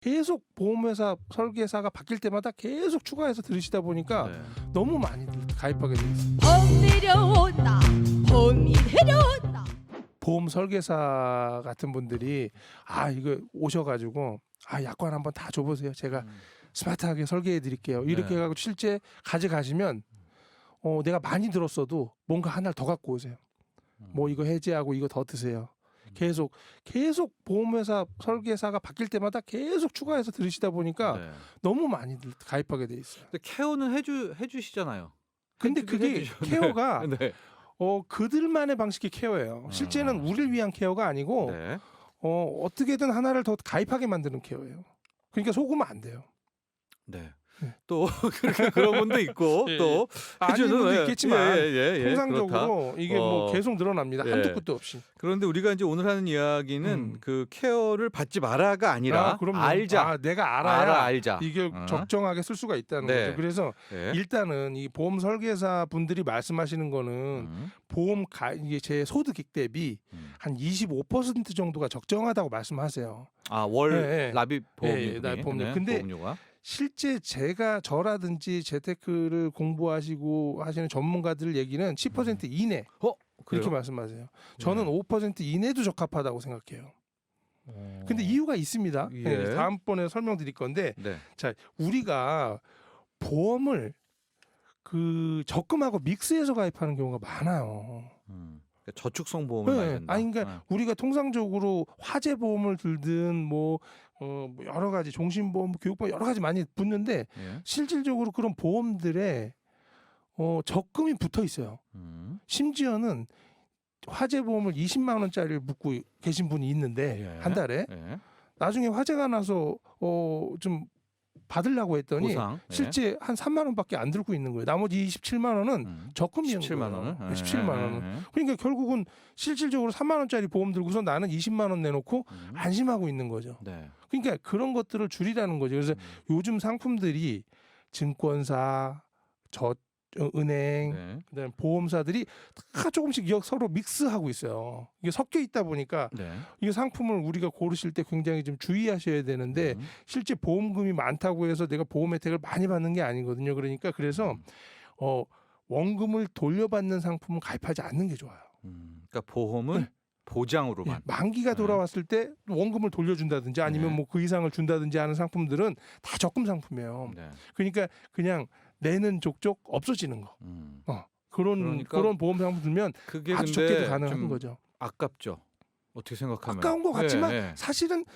계속 보험회사 설계사가 바뀔 때마다 계속 추가해서 들으시다 보니까 네. 너무 많이 가입하게 돼 있어요. 봄 내려온다. 봄이 내려온다. 보험 설계사 같은 분들이 이거 오셔가지고 약관 한번 다 줘보세요. 제가 스마트하게 설계해 드릴게요. 이렇게 네. 해가지고 실제 가져가시면 내가 많이 들었어도 뭔가 하나를 더 갖고 오세요. 뭐 이거 해제하고 이거 더 드세요. 계속 보험회사 설계사가 바뀔 때마다 계속 추가해서 들으시다 보니까 네. 너무 많이 가입하게 돼 있어요. 근데 케어는 해주시잖아요. 근데 그게 케어가 네. 그들만의 방식의 케어예요. 실제는 우리를 위한 케어가 아니고 네. 어떻게든 하나를 더 가입하게 만드는 케어예요. 그러니까 속으면 안 돼요. 네. 네. 또 그런 분도 있고 예, 또 아닌 분도 있겠지만 예, 통상적으로 이게 뭐 계속 늘어납니다. 예. 한두 끝도 없이. 그런데 우리가 이제 오늘 하는 이야기는 그 케어를 받지 마라가 아니라 그럼요. 알자. 내가 알아야 알자. 이게 적정하게 쓸 수가 있다는 네. 거죠. 그래서 네. 일단은 이 보험 설계사 분들이 말씀하시는 거는 보험 이게 제 소득 대비 한 25% 정도가 적정하다고 말씀하세요. 월 네. 납입 보험료. 네, 납입 보험료. 근데 보험료가. 실제 저라든지 재테크를 공부하시고 하시는 전문가들 얘기는 10% 이내 그래요? 이렇게 말씀하세요. 저는 5% 이내도 적합하다고 생각해요. 근데 이유가 있습니다. 예. 다음번에 설명드릴 건데 네. 자, 우리가 보험을 적금하고 믹스해서 가입하는 경우가 많아요. 그러니까 저축성 보험을 많이 된다. 그러니까 우리가 통상적으로 화재 보험을 들든 뭐 여러 가지 종신보험, 교육보험 여러 가지 많이 붙는데 예. 실질적으로 그런 보험들에 적금이 붙어 있어요. 심지어는 화재 보험을 20만 원짜리를 묻고 계신 분이 있는데 한 달에 나중에 화재가 나서 좀 받으려고 했더니 보상. 실제 한 3만 원밖에 안 들고 있는 거예요. 나머지 27만 원은 적금이었는 17만 거예요. 원을? 17만 원은. 그러니까 결국은 실질적으로 3만 원짜리 보험 들고서 나는 20만 원 내놓고 안심하고 있는 거죠. 네. 그러니까 그런 것들을 줄이라는 거죠. 그래서 요즘 상품들이 증권사, 은행, 그다음에 보험사들이 다 조금씩 서로 믹스하고 있어요. 이게 섞여 있다 보니까 이 상품을 우리가 고르실 때 굉장히 좀 주의하셔야 되는데 실제 보험금이 많다고 해서 내가 보험 혜택을 많이 받는 게 아니거든요. 그래서 원금을 돌려받는 상품은 가입하지 않는 게 좋아요. 그러니까 보험은 보장으로만. 만기가 돌아왔을 때 원금을 돌려준다든지 아니면 뭐 그 이상을 준다든지 하는 상품들은 다 적금 상품이에요. 그러니까 그냥 내는 족족 없어지는 거. 그런 보험 상품 들면 그게 아주 근데 적게도 가능한 거죠. 아깝죠. 어떻게 생각하면. 아까운 것 같지만 사실은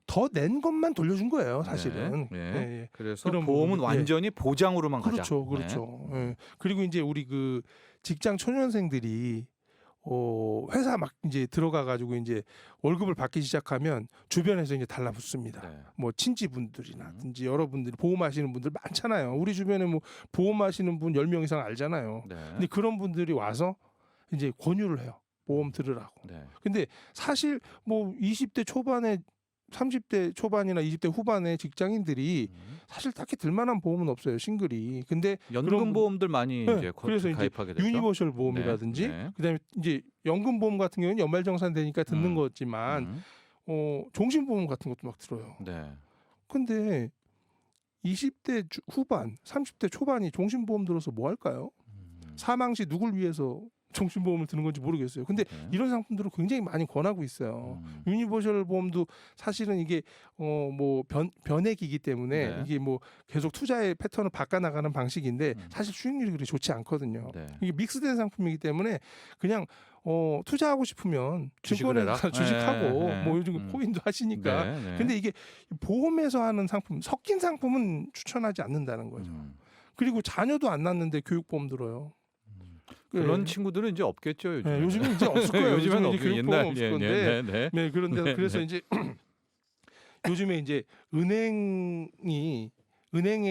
더 낸 것만 돌려준 거예요. 사실은. 그래서 그런 보험은 부분이, 완전히 보장으로만 가자. 그렇죠. 그리고 이제 우리 직장 초년생들이 회사 막 이제 들어가 가지고 이제 월급을 받기 시작하면 주변에서 이제 달라붙습니다. 뭐 친지분들이나든지 여러분들이 보험하시는 분들 많잖아요. 우리 주변에 뭐 보험하시는 분 10명 이상 알잖아요. 근데 그런 분들이 와서 이제 권유를 해요. 보험 들으라고. 근데 사실 뭐 20대 초반에 30대 초반이나 20대 후반의 직장인들이 사실 딱히 들만한 보험은 없어요. 싱글이. 근데 연금 보험들 많이 이제 그래서 가입하게 이제 됐죠. 유니버셜 보험이라든지 그다음에 이제 연금 보험 같은 경우는 연말정산되니까 듣는 거지만 종신보험 같은 것도 막 들어요. 근데 20대 후반, 30대 초반이 종신보험 들어서 뭐 할까요? 사망 시 누굴 위해서 종신보험을 드는 건지 모르겠어요. 근데 이런 상품들을 굉장히 많이 권하고 있어요. 유니버셜 보험도 사실은 이게 뭐 변액이기 때문에 이게 뭐 계속 투자의 패턴을 바꿔나가는 방식인데 사실 수익률이 그렇게 좋지 않거든요. 이게 믹스된 상품이기 때문에 그냥 투자하고 싶으면 증권에 가서 주식하고 뭐 요즘 코인도 하시니까. 근데 이게 보험에서 하는 상품, 섞인 상품은 추천하지 않는다는 거죠. 그리고 자녀도 안 낳는데 교육보험 들어요. 그런 친구들은 이제 없겠죠. 요즘에. 요즘은 이제 없을 거예요. 요즘은 이제 교육보험 없을 건데. 그런데 그래서 네. 이제 요즘에 이제 은행에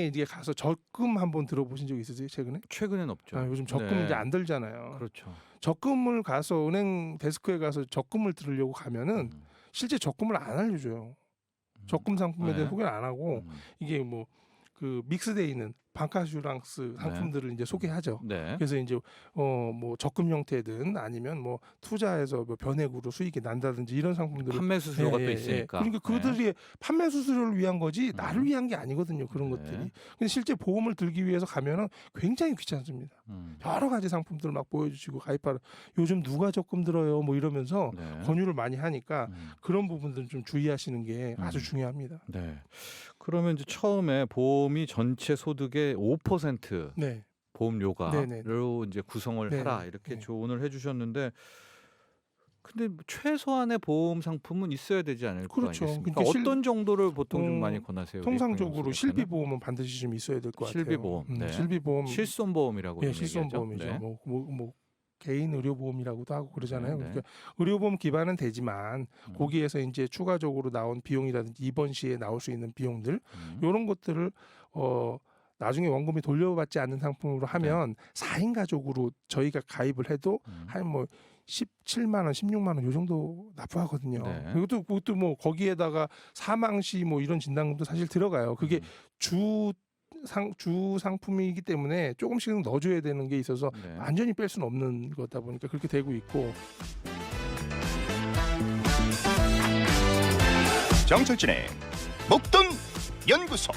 이제 가서 적금 한번 들어보신 적 있으세요? 최근엔 없죠. 요즘 적금 이제 안 들잖아요. 그렇죠. 적금을 가서 은행 데스크에 가서 적금을 들으려고 가면은 실제 적금을 안 알려줘요. 적금 상품에 대해 소개를 안 하고 이게 뭐 믹스되어 있는 방카슈랑스 상품들을 이제 소개하죠. 네. 그래서 이제 뭐 적금 형태든 아니면 뭐 투자해서 뭐 변액으로 수익이 난다든지 이런 상품들을 판매 수수료가 또 있으니까. 그러니까 그들이 판매 수수료를 위한 거지 나를 위한 게 아니거든요. 그런 네. 것들이. 근데 실제 보험을 들기 위해서 가면은 굉장히 귀찮습니다. 여러 가지 상품들을 막 보여주시고 가입하라. 요즘 누가 적금 들어요? 뭐 이러면서 네. 권유를 많이 하니까 그런 부분들은 좀 주의하시는 게 아주 중요합니다. 네. 그러면 이제 처음에 보험이 전체 소득의 5% 네. 보험료가로 이제 구성을 네네. 해라 이렇게 네. 조언을 해주셨는데, 근데 최소한의 보험 상품은 있어야 되지 않을 그렇죠. 거 아니겠습니까? 그러니까 어떤 정도를 보통 좀 많이 권하세요? 통상적으로 실비보험은 반드시 좀 있어야 될 것 같아요. 실비보험, 네. 실비보험, 실손보험이라고 예, 실손보험이죠. 네. 뭐 개인 의료보험이라고도 하고 그러잖아요. 네, 네. 그러니까 의료보험 기반은 되지만 거기에서 이제 추가적으로 나온 비용이라든지 입원 시에 나올 수 있는 비용들 이런 것들을 나중에 원금이 돌려받지 않는 상품으로 하면 4인 가족으로 저희가 가입을 해도 한 뭐 17만 원, 16만 원 요 정도 납부하거든요. 네. 그것도 뭐 거기에다가 사망 시 뭐 이런 진단금도 사실 들어가요. 그게 주 상품이기 때문에 조금씩은 넣어줘야 되는 게 있어서 네. 완전히 뺄 수는 없는 거다 보니까 그렇게 되고 있고. 정철진의 목돈 연구소.